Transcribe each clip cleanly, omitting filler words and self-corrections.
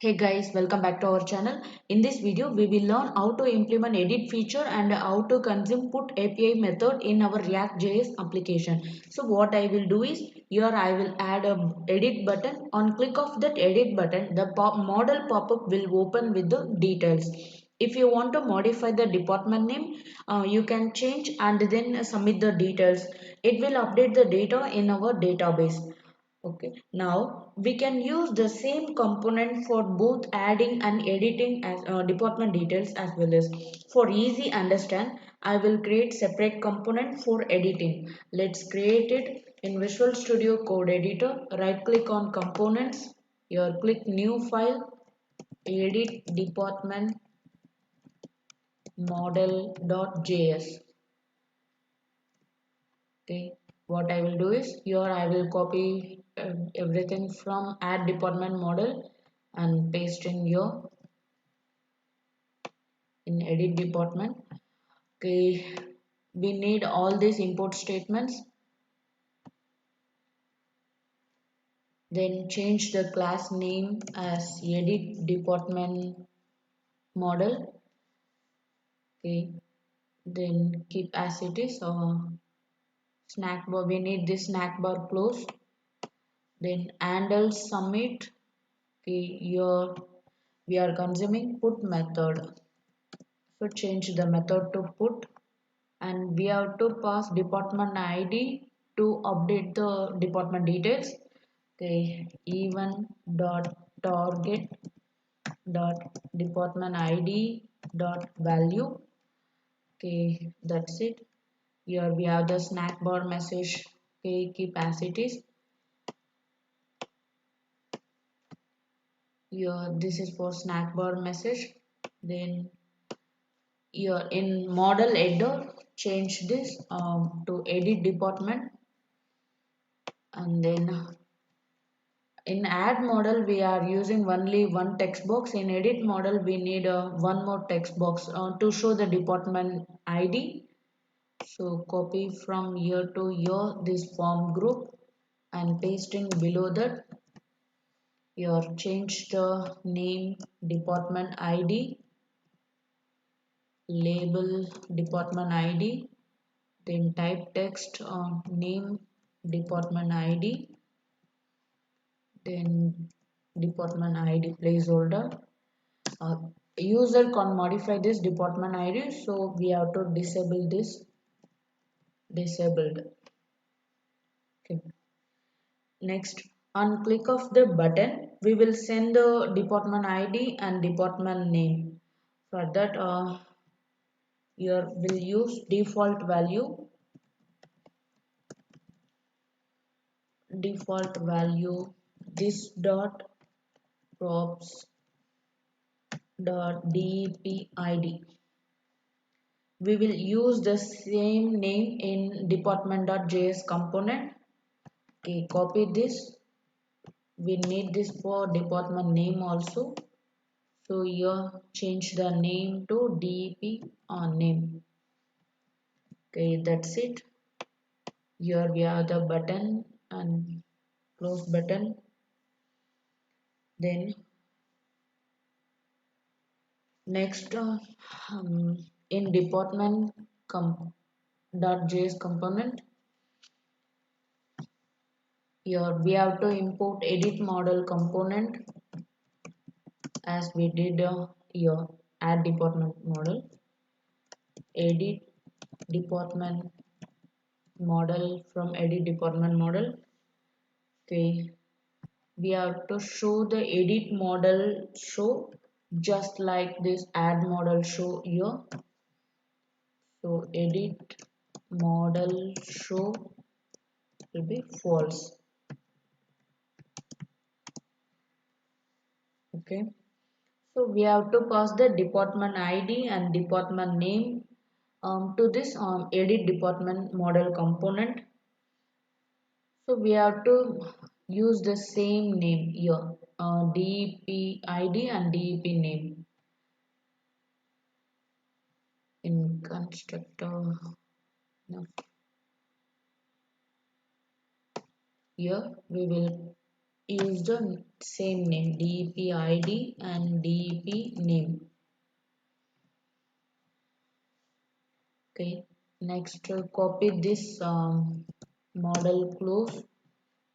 Hey guys, welcome back to our channel. In this video, we will learn how to implement edit feature and how to consume put API method in our React.js application. So what I will do is, here I will add a edit button. On click of that edit button, the model pop-up will open with the details. If you want to modify the department name, you can change and then submit the details. It will update the data in our database. Okay, now we can use the same component for both adding and editing as department details as well as for easy understand. I will create separate component for editing. Let's create it in Visual Studio Code Editor. Right click on components. Here click new file, edit department model.js. Okay, what I will do is here I will copy everything from add department model and paste in here in edit department. Okay, we need all these import statements. Then change the class name as edit department model. Okay, then keep as it is. Snack bar, we need this snack bar close. Then handle submit. Okay, here we are consuming put method. So change the method to put, and we have to pass department ID to update the department details. Okay, even dot target dot department ID dot value. Okay, that's it. Here we have the snack bar message. Okay, keep as it is. Here this is for snack bar message. Then here in model header, change this to edit department, and then in add model we are using only one text box. In edit model we need one more text box to show the department ID. So copy from here to here this form group and pasting below that. Here change the name department ID, label department ID, then type text name department ID, then department ID placeholder. User can modify this department ID, so we have to disable this disabled. Okay. Next, on click of the button, we will send the department ID and department name. For that, here we'll use default value this dot props dot dpid. We will use the same name in department.js component. Okay, copy this. We need this for department name also. So here change the name to dp name. Okay, that's it. Here we have the button and close button. Then next in department .js component, here we have to import edit model component as we did here add department model, edit department model from edit department model. Okay, we have to show the edit model show just like this add model show here. So edit model show will be false. Okay, so we have to pass the department ID and department name to this edit department model component. So we have to use the same name here, DEP ID and DEP name in constructor. Now, here we will use the same name, DEP ID and DEP name. Okay, next copy this model close.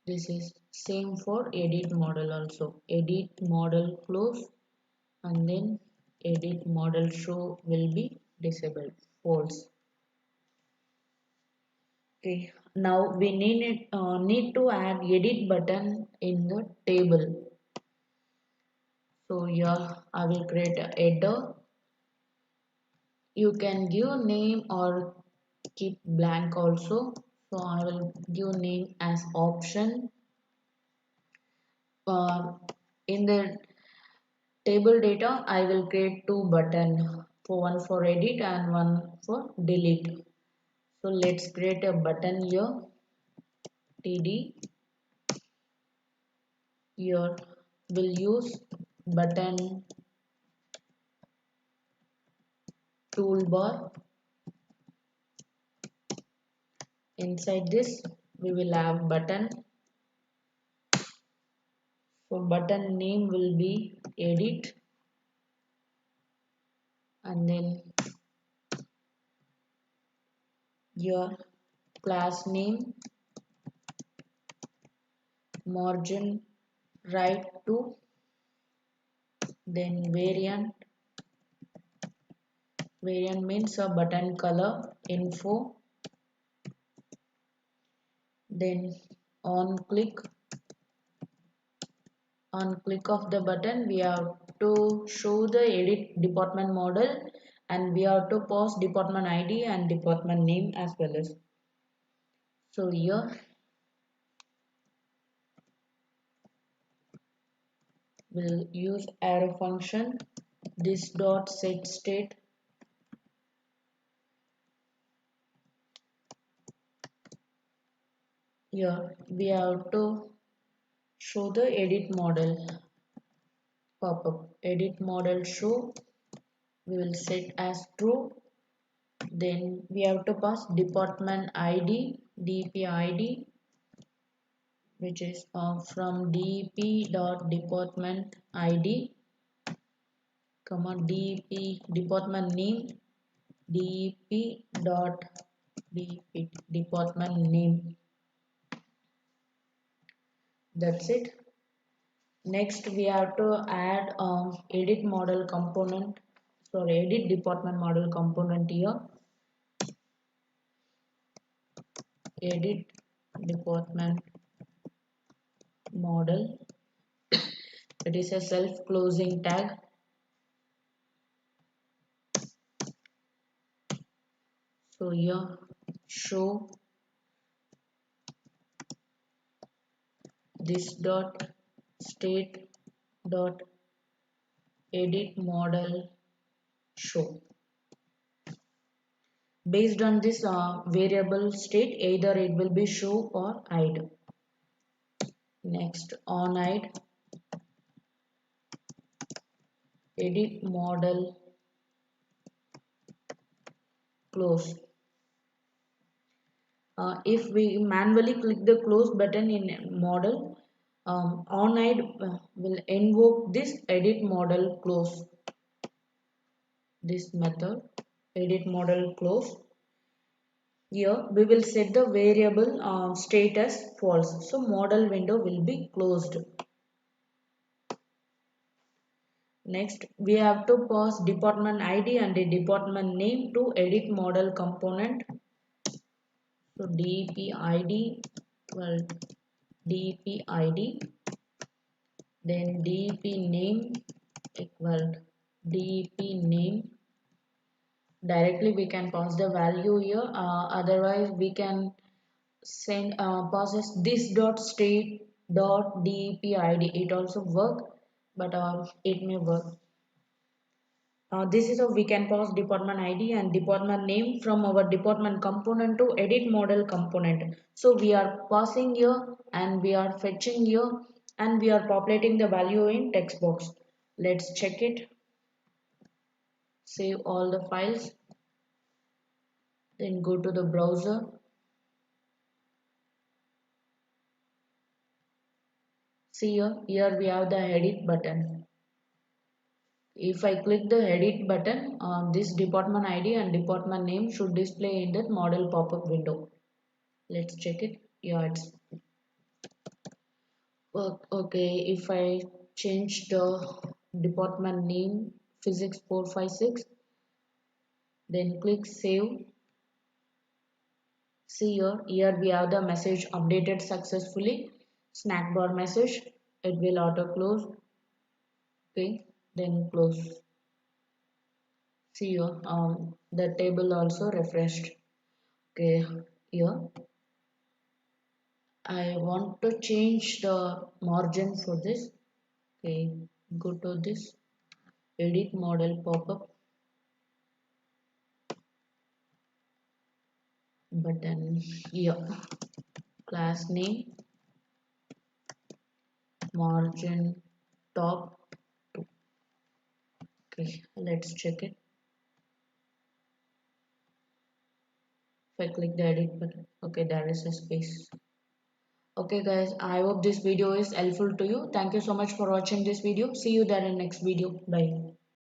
This is same for edit model also. Edit model close, and then edit model show will be disabled, false. Okay, now we need to add edit button in the table. So here I will create a header. You can give name or keep blank also. So I will give name as option. In the table data, I will create two button, for one for edit and one for delete. So let's create a button here, td. Here we'll use button toolbar. Inside this we will have button. So button name will be edit, and then your class name, margin right to, then variant means a button color, info, then on click of the button we have to show the edit department model, and we have to pass department ID and department name as well as. So here we'll use arrow function, this dot set state. Here we have to show the edit model pop-up. Edit model show we will set as true. Then we have to pass department ID, DP ID, which is from DP dot department ID, comma DP department name, DP dot DP department name. That's it. Next we have to add edit model component, sorry, edit department model component here. Edit department model, it is a self-closing tag. So here show this dot state dot edit model show. Based on this variable state, either it will be show or hide. Next on hide, edit model close. If we manually click the close button in model, on hide will invoke this edit model close, this method edit model close. Here we will set the variable state as false, so model window will be closed. Next we have to pass department ID and the department name to edit model component. So DEP ID, well, DEP ID, then DEP name equal DEP name. Directly we can pass the value here, otherwise we can send passes this dot state dot dep id, it also work, but it may work. This is how we can pass department id and department name from our department component to edit model component. So we are passing here and we are fetching here and we are populating the value in text box. Let's check it. Save all the files, then go to the browser, See here we have the edit button. If I click the edit button, this department ID and department name should display in that model pop-up window. Let's check it. Yeah, it's okay. If I change the department name physics 456, then click save. See here we have the message updated successfully. Snack bar message. It will auto close. Okay, then close. See the table also refreshed. Okay, here I want to change the margin for this. Okay, go to this edit model pop-up button here. Class name margin top 2. Okay, let's check it. If I click the edit button, okay, there is a space. Okay guys, I hope this video is helpful to you. Thank you so much for watching this video. See you there in next video. Bye.